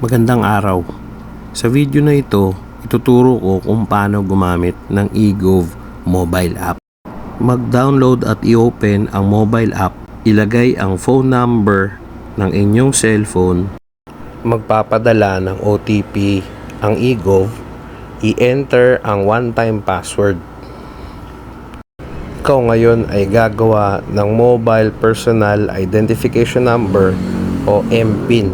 Magandang araw. Sa video na ito, ituturo ko kung paano gumamit ng eGov mobile app. Mag-download at i-open ang mobile app. Ilagay ang phone number ng inyong cellphone. Magpapadala ng OTP ang eGov. I-enter ang one-time password. Ikaw ngayon ay gagawa ng Mobile Personal Identification Number o MPIN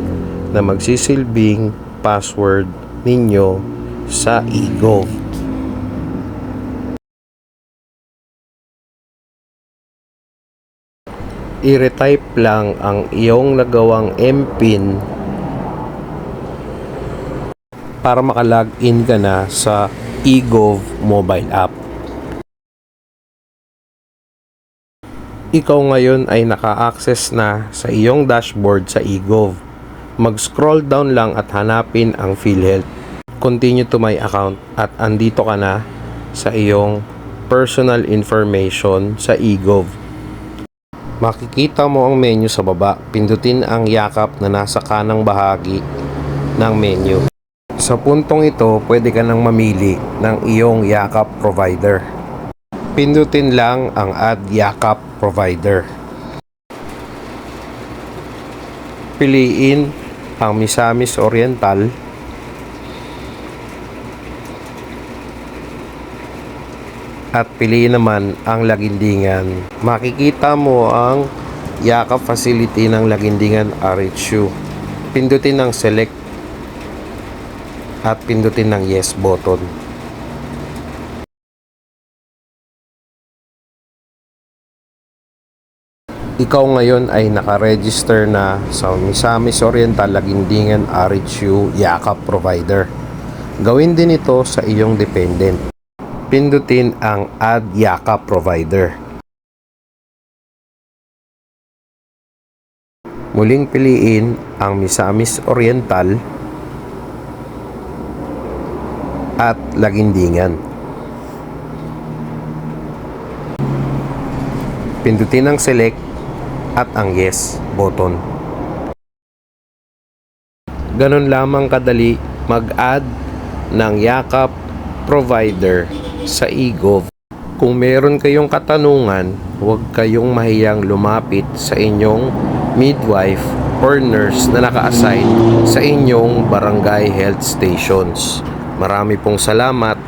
na magsisilbing password ninyo sa eGov. I-retype lang ang iyong nagawang MPIN para makalagin ka na sa eGov mobile app. Ikaw ngayon ay naka-access na sa iyong dashboard sa eGov. Mag-scroll down lang at hanapin ang PhilHealth. Continue to my account at andito ka na sa iyong personal information sa eGov. Makikita mo ang menu sa baba. Pindutin ang yakap na nasa kanang bahagi ng menu. Sa puntong ito, pwede ka nang mamili ng iyong yakap provider. Pindutin lang ang Add Yakap Provider. Piliin ang Misamis Oriental at piliin naman ang Lagindingan. Makikita mo ang Yakap Facility ng Lagindingan RHU. Pindutin ang Select at pindutin ang Yes button. Ikaw ngayon ay nakaregister na sa Misamis Oriental Lagindingan RHU Yakap Provider. Gawin din ito sa iyong dependent. Pindutin ang Add Yakap Provider. Muling piliin ang Misamis Oriental at Lagindingan. Pindutin ang Select at ang Yes button. Ganon lamang kadali mag-add ng Yakap Provider sa eGov. Kung meron kayong katanungan, huwag kayong mahiyang lumapit sa inyong midwife or nurse na naka-assign sa inyong barangay health stations. Marami pong salamat.